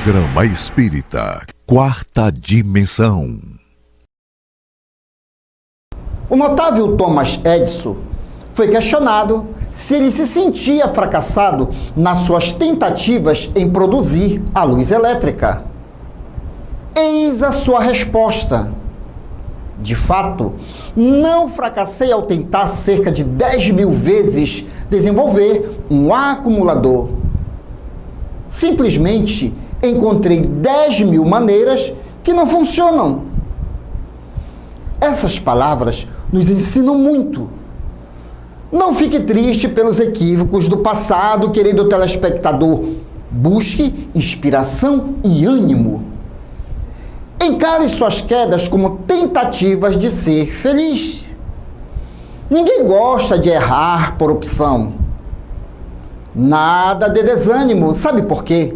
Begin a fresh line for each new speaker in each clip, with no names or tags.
Programa Espírita Quarta Dimensão.
O notável Thomas Edison foi questionado se ele se sentia fracassado nas suas tentativas em produzir a luz elétrica. Eis a sua resposta. De fato, não fracassei ao tentar cerca de 10.000 vezes desenvolver um acumulador. Simplesmente encontrei 10.000 maneiras que não funcionam. Essas palavras nos ensinam muito. Não fique triste pelos equívocos do passado, querido telespectador. Busque inspiração e ânimo. Encare suas quedas como tentativas de ser feliz. Ninguém gosta de errar por opção. Nada de desânimo, sabe por quê?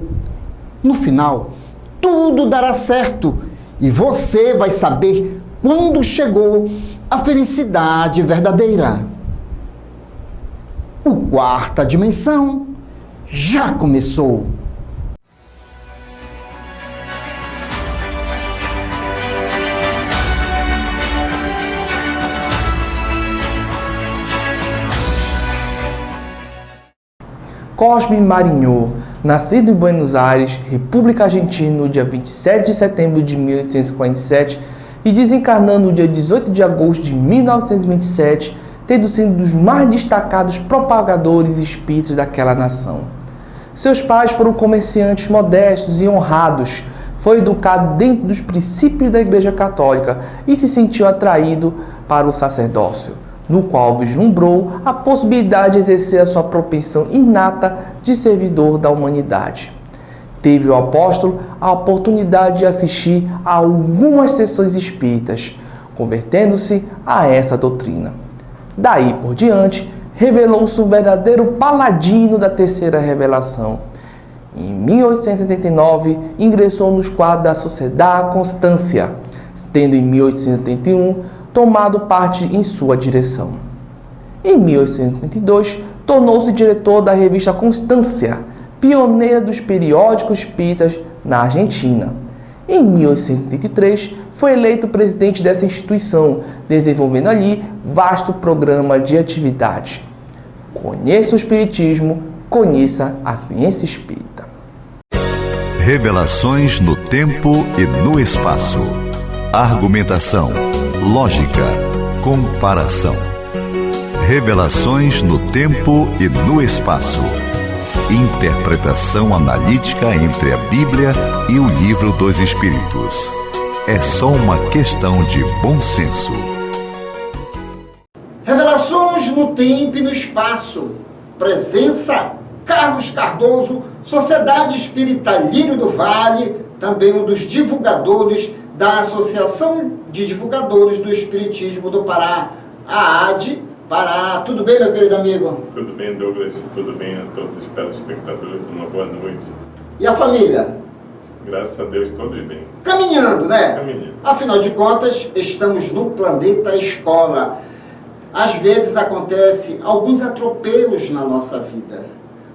No final, tudo dará certo e você vai saber quando chegou a felicidade verdadeira. O Quarta Dimensão já começou.
Cosme Marinho, nascido em Buenos Aires, República Argentina, no dia 27 de setembro de 1847 e desencarnando no dia 18 de agosto de 1927, tendo sido um dos mais destacados propagadores espíritas daquela nação. Seus pais foram comerciantes modestos e honrados. Foi educado dentro dos princípios da Igreja Católica e se sentiu atraído para o sacerdócio, no qual vislumbrou a possibilidade de exercer a sua propensão inata de servidor da humanidade. Teve o apóstolo a oportunidade de assistir a algumas sessões espíritas, convertendo-se a essa doutrina. Daí por diante, revelou-se um verdadeiro paladino da terceira revelação. Em 1879, ingressou nos quadros da Sociedade Constância, tendo em 1881 tomado parte em sua direção. Em 1882, tornou-se diretor da revista Constância, pioneira dos periódicos espíritas na Argentina. Em 1883, foi eleito presidente dessa instituição, desenvolvendo ali vasto programa de atividade. Conheça o Espiritismo, conheça a ciência espírita.
Revelações no tempo e no espaço. Argumentação, lógica, comparação. Revelações no tempo e no espaço. Interpretação analítica entre a Bíblia e o Livro dos Espíritos. É só uma questão de bom senso.
Revelações no tempo e no espaço. Presença: Carlos Cardoso, Sociedade Espírita Lírio do Vale, também um dos divulgadores da Associação de Divulgadores do Espiritismo do Pará, a AD Pará. Tudo bem, meu querido amigo?
Tudo bem, Douglas. Tudo bem a todos os telespectadores. Uma boa noite.
E a família?
Graças a Deus, todos bem.
Caminhando, né?
Caminhando.
Afinal de contas, estamos no planeta escola. Às vezes acontece alguns atropelos na nossa vida,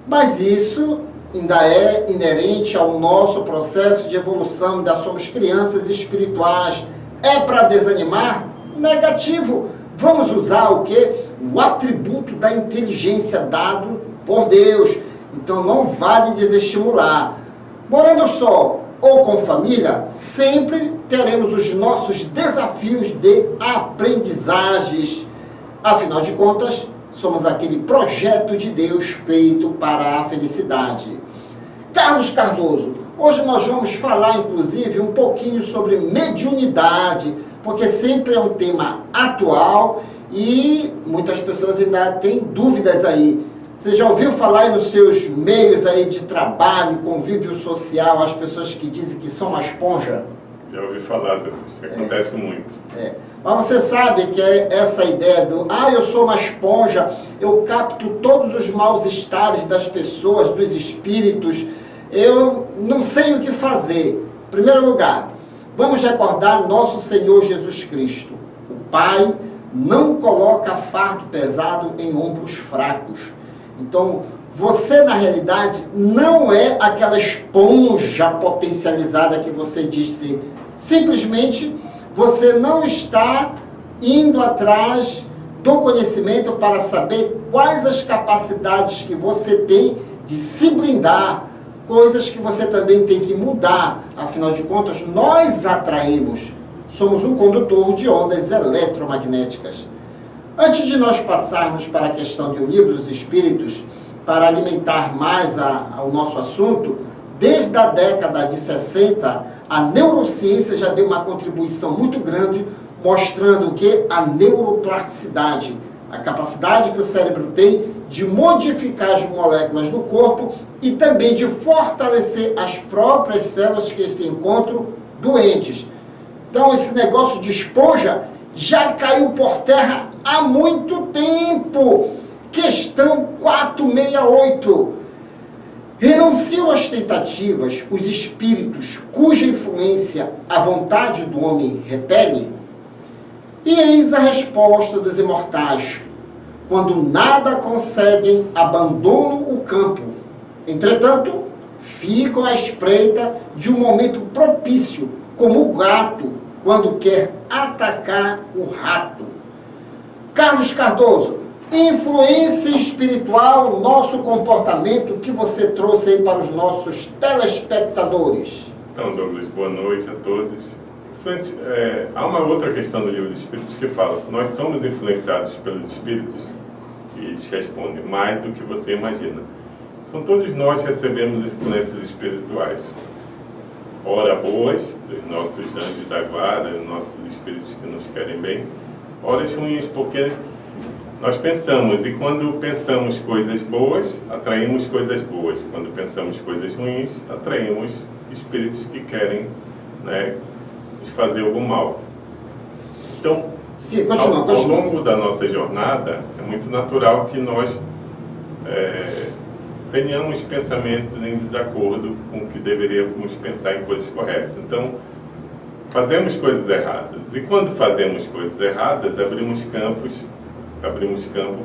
mas isso ainda é inerente ao nosso processo de evolução, ainda somos crianças espirituais. É para desanimar? Negativo. Vamos usar o quê? O atributo da inteligência dado por Deus. Então não vale desestimular. Morando só ou com família, sempre teremos os nossos desafios de aprendizagens. Afinal de contas, somos aquele projeto de Deus feito para a felicidade. Carlos Cardoso, hoje nós vamos falar, inclusive, um pouquinho sobre mediunidade, porque sempre é um tema atual e muitas pessoas ainda têm dúvidas aí. Você já ouviu falar aí nos seus meios aí de trabalho, convívio social, as pessoas que dizem que são uma esponja?
Já ouvi falar, isso acontece muito.
Mas você sabe que é essa ideia do, eu sou uma esponja, eu capto todos os maus-estares das pessoas, dos espíritos, eu não sei o que fazer. Em primeiro lugar, vamos recordar nosso Senhor Jesus Cristo. O Pai não coloca fardo pesado em ombros fracos. Então, você na realidade não é aquela esponja potencializada que você disse. Simplesmente você não está indo atrás do conhecimento para saber quais as capacidades que você tem de se blindar, coisas que você também tem que mudar. Afinal de contas, nós atraímos, somos um condutor de ondas eletromagnéticas. Antes de nós passarmos para a questão do Livro dos Espíritos, para alimentar mais o nosso assunto, desde a década de 60, a neurociência já deu uma contribuição muito grande, mostrando o que? A neuroplasticidade, a capacidade que o cérebro tem de modificar as moléculas do corpo e também de fortalecer as próprias células que se encontram doentes. Então, esse negócio de esponja já caiu por terra há muito tempo. Questão 468. Renunciam às tentativas os espíritos cuja influência a vontade do homem repele? E eis a resposta dos imortais. Quando nada conseguem, abandonam o campo. Entretanto, ficam à espreita de um momento propício, como o gato quando quer atacar o rato. Carlos Cardoso, influência espiritual, nosso comportamento, que você trouxe aí para os nossos telespectadores.
Então, Douglas, boa noite a todos. Há uma outra questão do Livro dos Espíritos que fala: nós somos influenciados pelos Espíritos, e eles respondem mais do que você imagina. Então, todos nós recebemos influências espirituais, ora boas, dos nossos anjos da guarda, dos nossos espíritos que nos querem bem, ora ruins, porque nós pensamos, e quando pensamos coisas boas, atraímos coisas boas. Quando pensamos coisas ruins, atraímos espíritos que querem, nos fazer algum mal. Então,
sim,
ao longo da nossa jornada, é muito natural que nós tenhamos pensamentos em desacordo com o que deveríamos pensar em coisas corretas. Então, fazemos coisas erradas. E quando fazemos coisas erradas, abrimos campo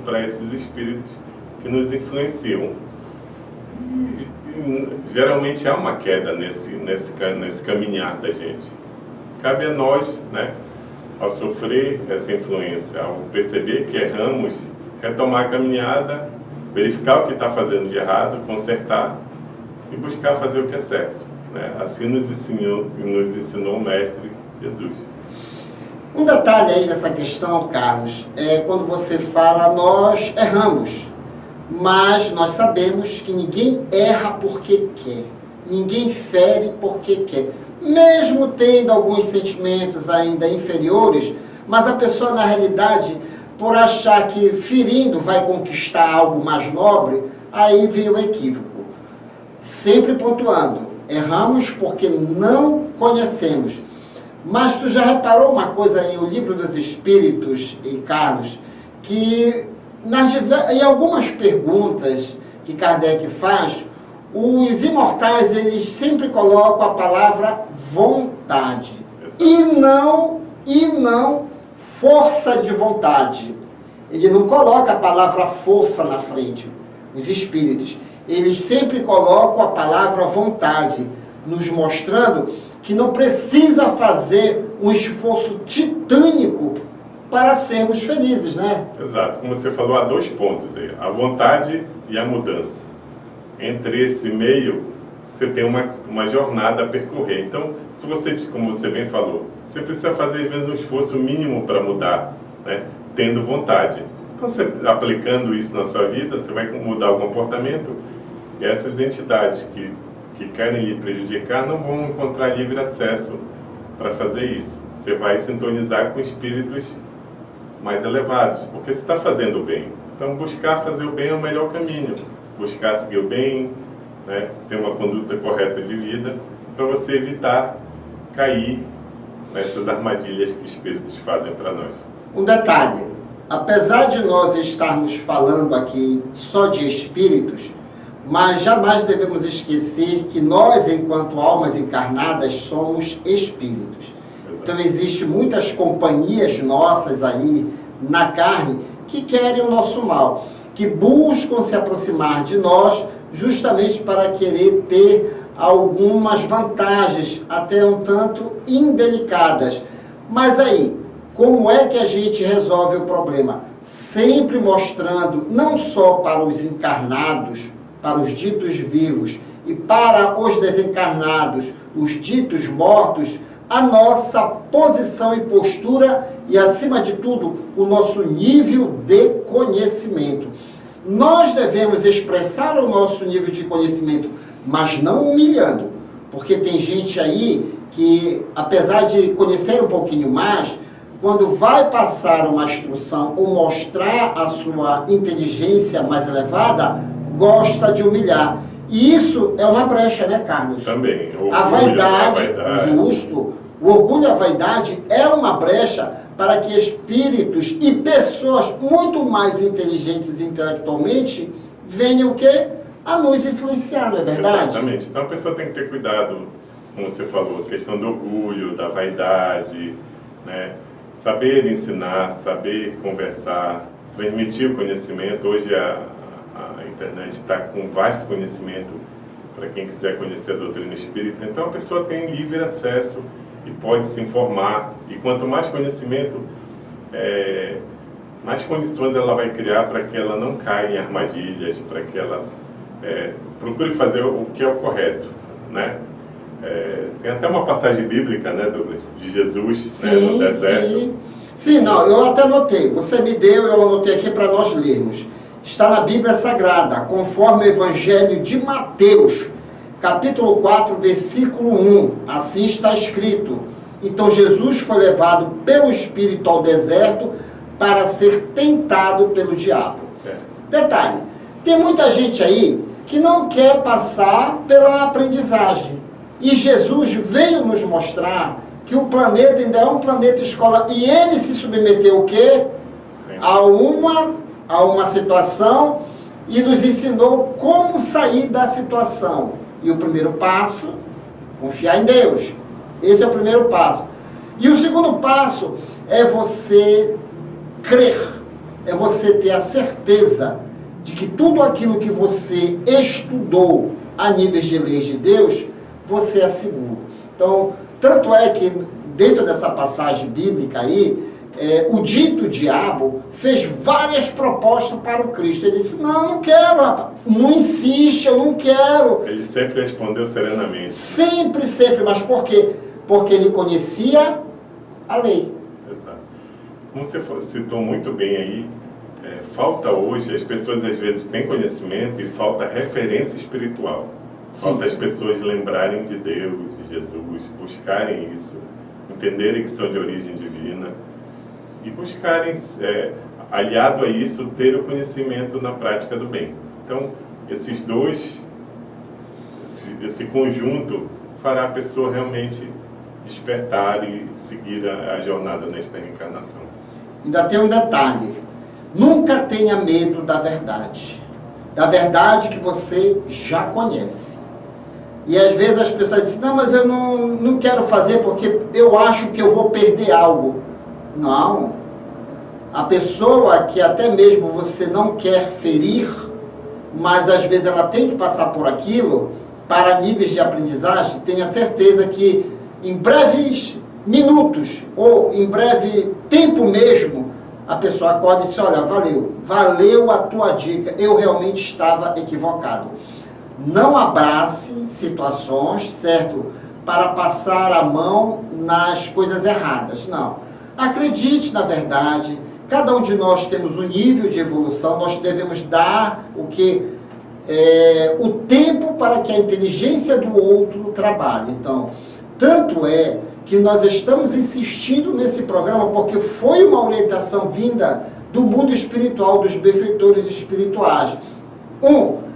para esses espíritos que nos influenciam. E geralmente há uma queda nesse caminhar da gente. Cabe a nós, ao sofrer essa influência, ao perceber que erramos, retomar a caminhada, verificar o que está fazendo de errado, consertar e buscar fazer o que é certo. Assim nos ensinou o Mestre Jesus.
Um detalhe aí dessa questão, Carlos, é quando você fala, nós erramos, mas nós sabemos que ninguém erra porque quer, ninguém fere porque quer. Mesmo tendo alguns sentimentos ainda inferiores, mas a pessoa na realidade, por achar que ferindo vai conquistar algo mais nobre, aí vem o equívoco. Sempre pontuando, erramos porque não conhecemos. Mas tu já reparou uma coisa em O Livro dos Espíritos, e Carlos, que em algumas perguntas que Kardec faz, os imortais, eles sempre colocam a palavra vontade. E não força de vontade. Ele não coloca a palavra força na frente. Os espíritos, eles sempre colocam a palavra vontade, nos mostrando que não precisa fazer um esforço titânico para sermos felizes, né?
Exato. Como você falou, há dois pontos aí: a vontade e a mudança. Entre esse meio, você tem uma jornada a percorrer. Então, se você, como você bem falou, você precisa fazer, às vezes, um esforço mínimo para mudar, tendo vontade. Então, você aplicando isso na sua vida, você vai mudar o comportamento, e essas entidades que querem lhe prejudicar não vão encontrar livre acesso para fazer isso. Você vai sintonizar com espíritos mais elevados, porque você está fazendo o bem. Então, buscar fazer o bem é o melhor caminho. Buscar seguir o bem, ter uma conduta correta de vida, para você evitar cair nessas armadilhas que espíritos fazem para nós.
Um detalhe, apesar de nós estarmos falando aqui só de espíritos, mas jamais devemos esquecer que nós, enquanto almas encarnadas, somos espíritos.
Exato.
Então, existem muitas companhias nossas aí na carne que querem o nosso mal. que buscam se aproximar de nós justamente para querer ter algumas vantagens, até um tanto indelicadas. Mas aí, como é que a gente resolve o problema? Sempre mostrando, não só para os encarnados, para os ditos vivos, e para os desencarnados, os ditos mortos, a nossa posição e postura e, acima de tudo, o nosso nível de conhecimento. Nós devemos expressar o nosso nível de conhecimento, mas não humilhando, porque tem gente aí que, apesar de conhecer um pouquinho mais, quando vai passar uma instrução ou mostrar a sua inteligência mais elevada, gosta de humilhar. E isso é uma brecha, né, Carlos?
Também. Orgulho,
a vaidade, justo, o orgulho e a vaidade é uma brecha para que espíritos e pessoas muito mais inteligentes intelectualmente venham o quê? A nos influenciar, não é verdade?
Exatamente. Então a pessoa tem que ter cuidado, como você falou, a questão do orgulho, da vaidade, né? Saber ensinar, saber conversar, transmitir o conhecimento. Hoje a internet está com vasto conhecimento para quem quiser conhecer a doutrina espírita. Então a pessoa tem livre acesso e pode se informar. E quanto mais conhecimento, mais condições ela vai criar para que ela não caia em armadilhas, para que ela procure fazer o que é o correto, né? Tem até uma passagem bíblica, né, Douglas, de Jesus,
sim,
né, no deserto.
Sim, não, eu até anotei. Você me deu, eu anotei aqui para nós lermos. Está na Bíblia Sagrada, conforme o Evangelho de Mateus, capítulo 4, versículo 1. Assim está escrito: então Jesus foi levado pelo Espírito ao deserto para ser tentado pelo diabo. Detalhe, tem muita gente aí que não quer passar pela aprendizagem. E Jesus veio nos mostrar que o planeta ainda é um planeta escola. E ele se submeteu o quê? A uma situação e nos ensinou como sair da situação. E o primeiro passo, confiar em Deus. Esse é o primeiro passo. E o segundo passo é você crer. É você ter a certeza de que tudo aquilo que você estudou a níveis de leis de Deus, você é seguro. Então, tanto é que dentro dessa passagem bíblica aí, o dito diabo fez várias propostas para o Cristo. Ele disse: não quero, rapaz. Não insiste, eu não quero.
Ele sempre respondeu serenamente.
Sempre, sempre. Mas por quê? Porque ele conhecia a lei.
Exato. Como você citou muito bem aí, falta hoje, as pessoas às vezes têm conhecimento e falta referência espiritual. Falta as pessoas lembrarem de Deus, de Jesus, buscarem isso, entenderem que são de origem divina e buscarem, aliado a isso, ter o conhecimento na prática do bem. Então, esses dois, esse conjunto fará a pessoa realmente despertar e seguir a jornada nesta reencarnação.
Ainda tem um detalhe: nunca tenha medo da verdade que você já conhece. E às vezes as pessoas dizem: não, mas eu não quero fazer porque eu acho que eu vou perder algo. Não. A pessoa que até mesmo você não quer ferir, mas às vezes ela tem que passar por aquilo para níveis de aprendizagem, tenha certeza que em breves minutos ou em breve tempo mesmo, a pessoa acorda e diz: olha, valeu a tua dica, eu realmente estava equivocado. Não abrace situações, certo, para passar a mão nas coisas erradas, não. Acredite na verdade, cada um de nós temos um nível de evolução, nós devemos dar o tempo para que a inteligência do outro trabalhe. Então, tanto é que nós estamos insistindo nesse programa porque foi uma orientação vinda do mundo espiritual, dos benfeitores espirituais.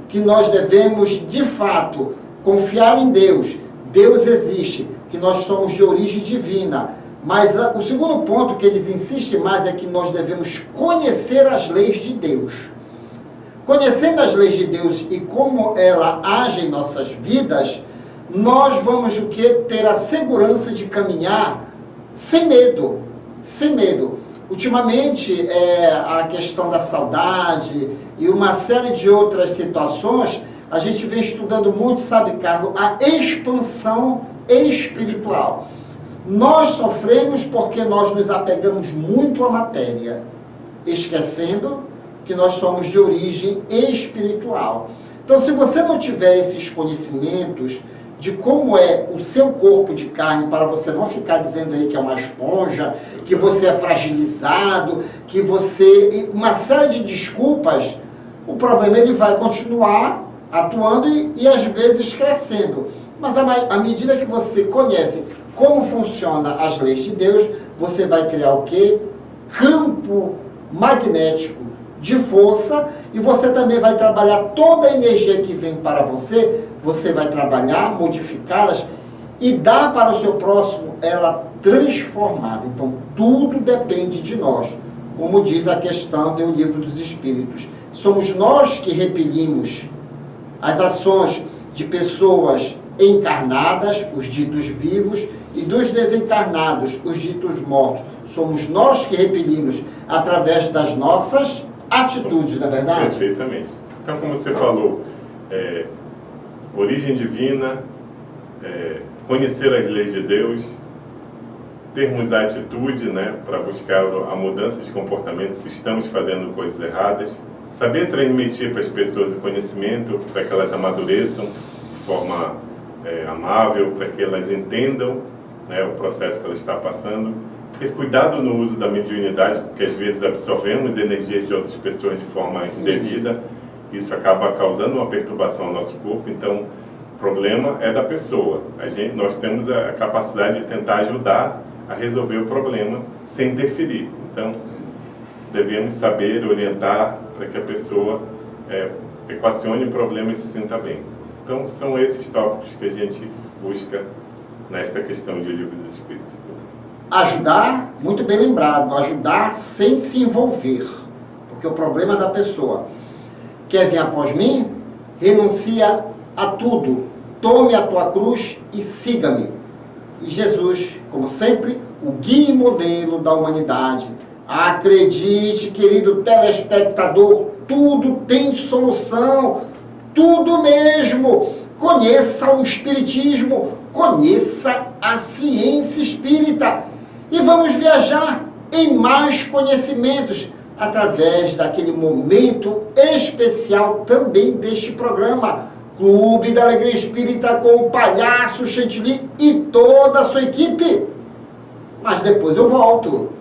Que nós devemos, de fato, confiar em Deus. Deus existe, que nós somos de origem divina. Mas o segundo ponto que eles insistem mais é que nós devemos conhecer as leis de Deus. Conhecendo as leis de Deus e como ela age em nossas vidas, nós vamos ter a segurança de caminhar sem medo. Sem medo. Ultimamente, a questão da saudade e uma série de outras situações, a gente vem estudando muito, sabe, Carlos, a expansão espiritual. Nós sofremos porque nós nos apegamos muito à matéria, esquecendo que nós somos de origem espiritual. Então, se você não tiver esses conhecimentos de como é o seu corpo de carne, para você não ficar dizendo aí que é uma esponja, que você é fragilizado, que você... uma série de desculpas, o problema ele vai continuar atuando e às vezes crescendo. Mas à medida que você conhece como funciona as leis de Deus, você vai criar o quê? Campo magnético de força, e você também vai trabalhar toda a energia que vem para você, você vai trabalhar, modificá-las e dar para o seu próximo ela transformada. Então, tudo depende de nós. Como diz a questão do Livro dos Espíritos. Somos nós que repelimos as ações de pessoas encarnadas, os ditos vivos, e dos desencarnados, os ditos mortos. Somos nós que repelimos através das nossas atitudes, não é verdade?
Perfeitamente. Então, como você falou, origem divina, conhecer as leis de Deus, termos a atitude, né, para buscar a mudança de comportamento se estamos fazendo coisas erradas, saber transmitir para as pessoas o conhecimento para que elas amadureçam de forma amável, para que elas entendam, né, o processo que ela está passando, ter cuidado no uso da mediunidade, porque às vezes absorvemos energias de outras pessoas de forma indevida, isso acaba causando uma perturbação ao nosso corpo. Então, o problema é da pessoa. Nós temos a capacidade de tentar ajudar a resolver o problema sem interferir. Então, devemos saber orientar para que a pessoa equacione o problema e se sinta bem. Então, são esses tópicos que a gente busca nesta questão de Livro dos Espíritos.
Ajudar, muito bem lembrado, ajudar sem se envolver, porque o problema da pessoa: quer vir após mim? Renuncia a tudo, tome a tua cruz e siga-me. E Jesus, como sempre, o guia e modelo da humanidade. Acredite, querido telespectador, tudo tem solução, tudo mesmo. Conheça o Espiritismo, conheça a ciência espírita e vamos viajar em mais conhecimentos através daquele momento especial também deste programa, Clube da Alegria Espírita, com o Palhaço Chantilly e toda a sua equipe. Mas depois eu volto.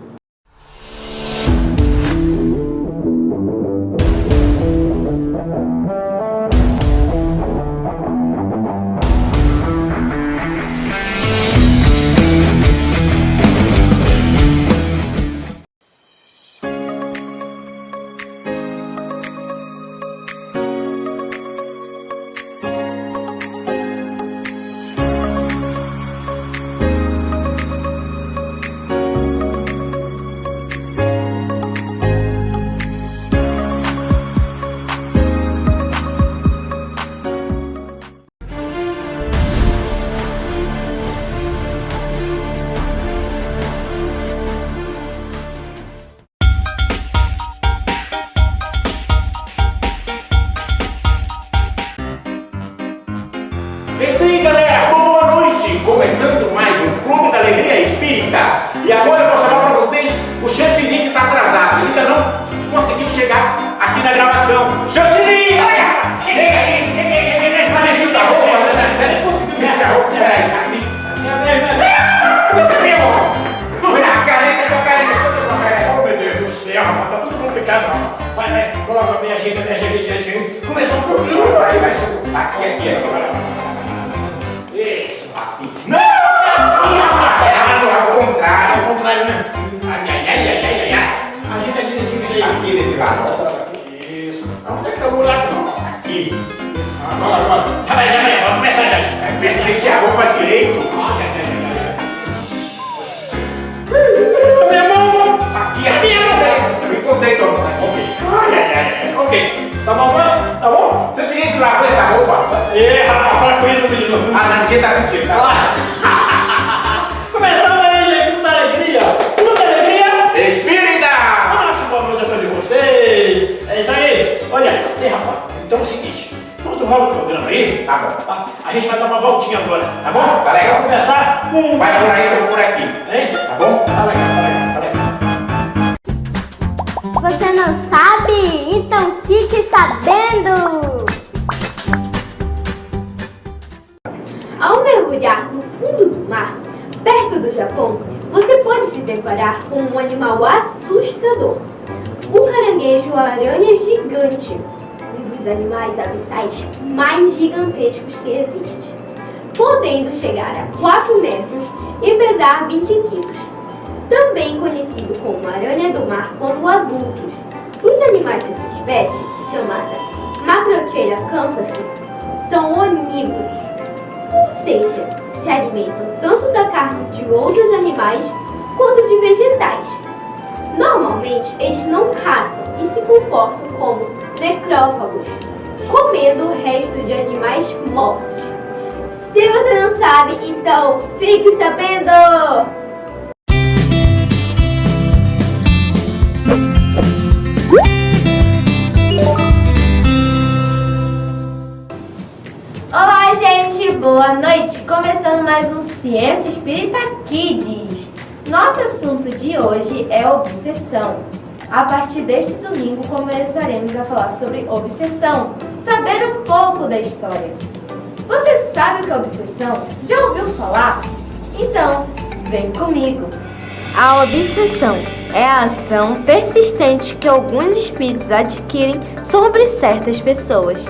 É isso aí, galera, boa noite! Começando mais um Clube da Alegria Espírita. E agora eu vou chamar para vocês o Chantilly, que está atrasado. Ele ainda não conseguiu chegar aqui na gravação. Chantilly! Chega aí, mas me ajuda a roupa. Ainda nem conseguiu vestir a roupa. Peraí, assim. Olha a careca, tua careca. Oh, meu Deus do céu, rapaz, tá tudo complicado, rapaz. Vai, coloca a minha agenda. Começou o programa. Aqui. Assim. Não! Ao contrário, né? Ai. Agita direitinho isso aí. Aqui nesse lado. Isso. Onde é que tá o buraco? Aqui. Agora. Vai, vamos começar já. Vê se vestir a roupa direito. Minha mão! Aqui, a minha mão! Eu encontrei, Tom. Ok. Tá bom agora? Tá bom? Você tinha que lavar essa roupa? Rapaz, para com isso, menino. Ninguém tá sentindo, tá? Começando aí, gente, muita alegria. Espírita! Tá bom.
A gente vai dar uma voltinha agora, tá bom?
Tá legal.
Vamos começar?
Vai por aí, eu vou por aqui.
Hein?
Tá bom?
Tá legal, tá legal, tá legal.
Você não sabe? Então fique sabendo!
Ao mergulhar no fundo do mar, perto do Japão, você pode se deparar com um animal assustador. O caranguejo-aranha gigante, um dos animais abissais mais gigantescos que existe, podendo chegar a 4 metros e pesar 20 quilos. Também conhecido como aranha do mar quando adultos. Os animais dessa espécie, chamada Macrocheira campestre, são onívoros, ou seja, se alimentam tanto da carne de outros animais quanto de vegetais. Normalmente, eles não caçam e se comportam como necrófagos, comendo o resto de animais mortos. Se você não sabe, então fique sabendo!
Olá, gente! Boa noite! Começando mais um Ciência Espírita Kids. Nosso assunto de hoje é obsessão. A partir deste domingo começaremos a falar sobre obsessão, saber um pouco da história. Você sabe o que é obsessão? Já ouviu falar? Então, vem comigo! A obsessão é a ação persistente que alguns espíritos adquirem sobre certas pessoas.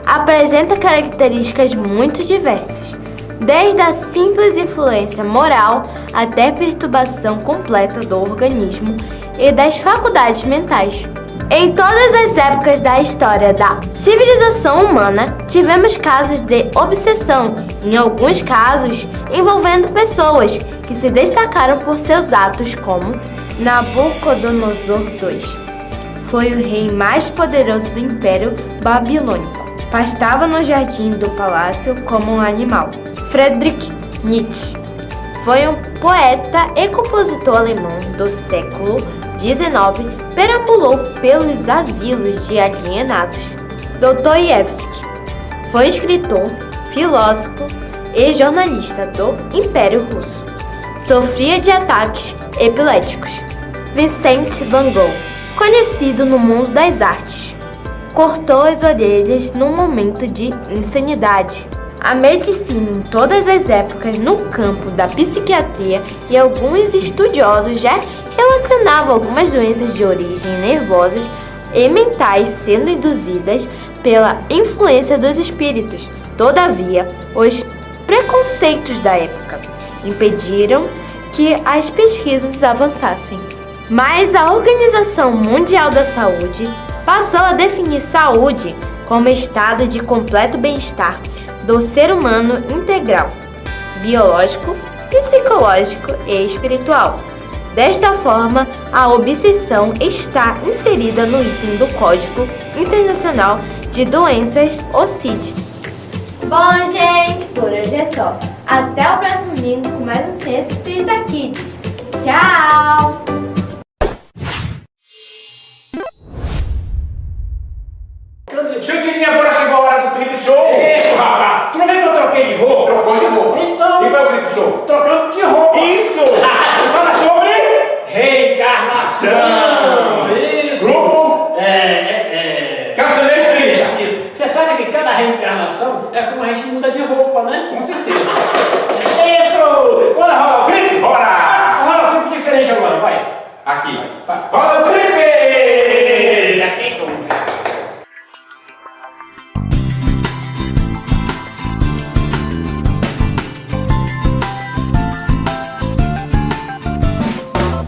Apresenta características muito diversas, desde a simples influência moral até perturbação completa do organismo e das faculdades mentais. Em todas as épocas da história da civilização humana, tivemos casos de obsessão, em alguns casos envolvendo pessoas que se destacaram por seus atos, como Nabucodonosor II. Foi o rei mais poderoso do Império Babilônico. Pastava no jardim do palácio como um animal. Friedrich Nietzsche foi um poeta e compositor alemão do século XIX, perambulou pelos asilos de alienados. Dostoiévski foi escritor, filósofo e jornalista do Império Russo. Sofria de ataques epiléticos. Vincent van Gogh, conhecido no mundo das artes, cortou as orelhas num momento de insanidade. A medicina em todas as épocas no campo da psiquiatria e alguns estudiosos já relacionavam algumas doenças de origem nervosas e mentais sendo induzidas pela influência dos espíritos. Todavia, os preconceitos da época impediram que as pesquisas avançassem. Mas a Organização Mundial da Saúde passou a definir saúde como estado de completo bem-estar do ser humano integral, biológico, psicológico e espiritual. Desta forma, a obsessão está inserida no item do Código Internacional de Doenças, o CID. Bom, gente, por hoje é só. Até o próximo domingo com mais um Ciência Espírita Kids. Tchau!
Chantininha, agora chegou a hora do clipe show!
Isso, rapaz! Tu não vê que eu troquei de roupa?
Trocou de roupa.
Então,
E qual é o clipe show?
trocando de roupa.
Isso!
Fala sobre reencarnação. Isso.
Grupo Cancioneiro Espírita.
Você sabe que cada reencarnação é como a gente muda de roupa, né?
Com certeza.
Isso! Bora rolar o clipe?
Bora!
Rola um clipe diferente agora, vai.
Aqui. Roda o clipe! Aceito.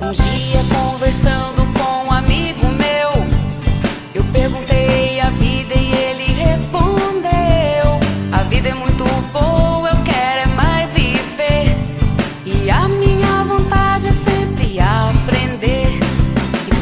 Um dia conversando com um amigo meu, eu perguntei a vida e ele respondeu: a vida é muito boa, eu quero é mais viver. E a minha vontade é sempre aprender. E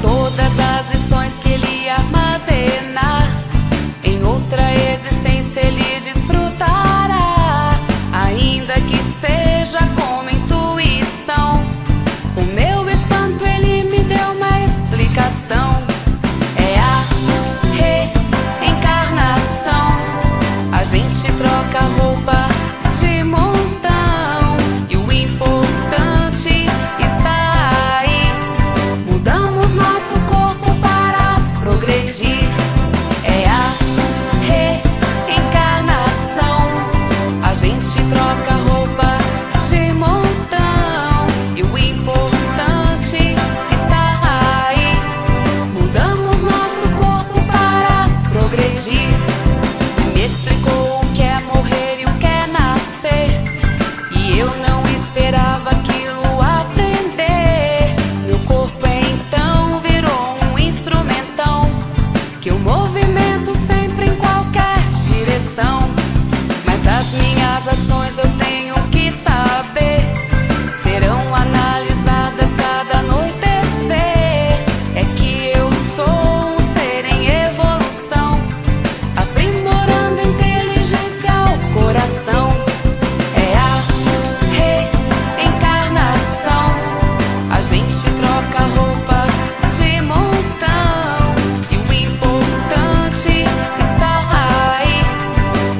gente troca roupa de montão e o importante está aí.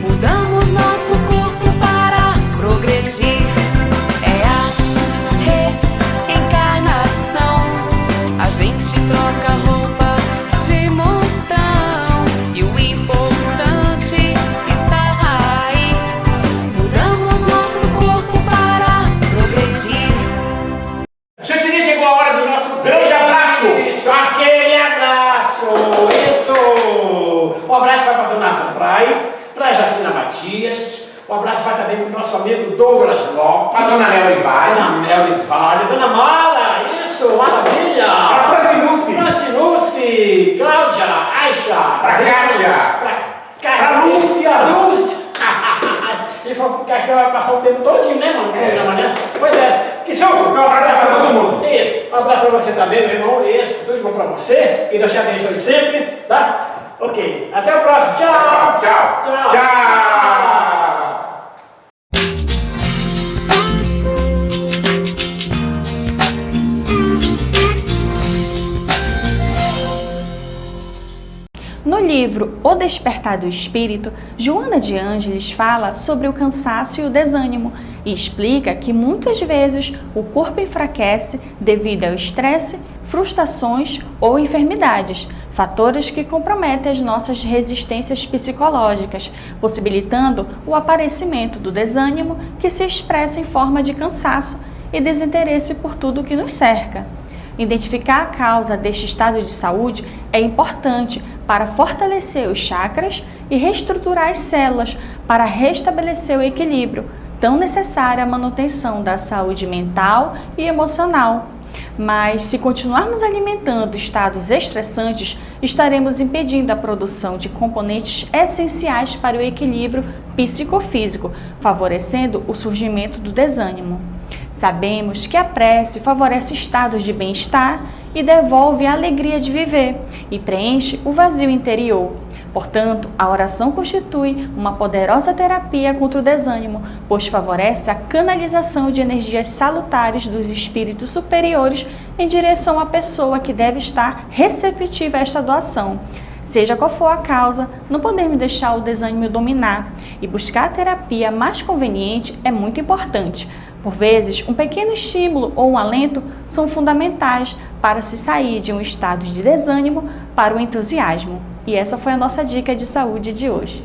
Mudamos nosso corpo para progredir. É a reencarnação. A gente troca roupa de montão e o importante está aí. Mudamos nosso corpo para progredir.
Chantilly, chegou a hora do nosso grande abraço!
Isso, aquele abraço! Isso! Um abraço vai para a Dona Rai, para a Jacina Matias. Um abraço vai também para o nosso amigo Douglas Lopes.
A Dona Mel Vale.
Dona Mel Vale. Dona Mala, isso, maravilha!
A Francinucci.
Francinucci, Cláudia, Aixa.
Pra Kátia.
Pra Lúcia. E vou ficar aqui, vai passar o tempo todinho, né, mano? Né? Pois é. Que show!
Um abraço para todo mundo.
Isso. Um abraço para você também, meu irmão. Isso. Tudo de bom para você. Que Deus te abençoe sempre, tá? Ok. Até o próximo. Tchau.
Tchau.
Tchau.
Tchau.
No livro O Despertar do Espírito, Joana de Ângeles fala sobre o cansaço e o desânimo e explica que muitas vezes o corpo enfraquece devido ao estresse, frustrações ou enfermidades, fatores que comprometem as nossas resistências psicológicas, possibilitando o aparecimento do desânimo que se expressa em forma de cansaço e desinteresse por tudo que nos cerca. Identificar a causa deste estado de saúde é importante para fortalecer os chakras e reestruturar as células para restabelecer o equilíbrio, tão necessário à manutenção da saúde mental e emocional. Mas, se continuarmos alimentando estados estressantes, estaremos impedindo a produção de componentes essenciais para o equilíbrio psicofísico, favorecendo o surgimento do desânimo. Sabemos que a prece favorece estados de bem-estar e devolve a alegria de viver e preenche o vazio interior. Portanto, a oração constitui uma poderosa terapia contra o desânimo, pois favorece a canalização de energias salutares dos espíritos superiores em direção à pessoa que deve estar receptiva a esta doação. Seja qual for a causa, não podemos deixar o desânimo dominar e buscar a terapia mais conveniente é muito importante. Por vezes, um pequeno estímulo ou um alento são fundamentais para se sair de um estado de desânimo para o entusiasmo. E essa foi a nossa dica de saúde de hoje.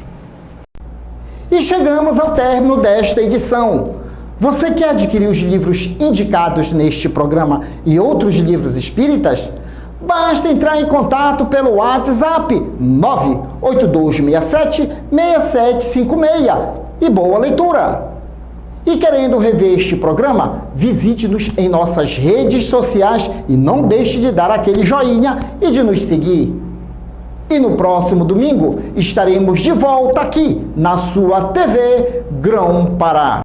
E chegamos ao término desta edição. Você quer adquirir os livros indicados neste programa e outros livros espíritas? Basta entrar em contato pelo WhatsApp 98267-6756 e boa leitura! E querendo rever este programa, visite-nos em nossas redes sociais e não deixe de dar aquele joinha e de nos seguir. E no próximo domingo estaremos de volta aqui na sua TV Grão-Pará.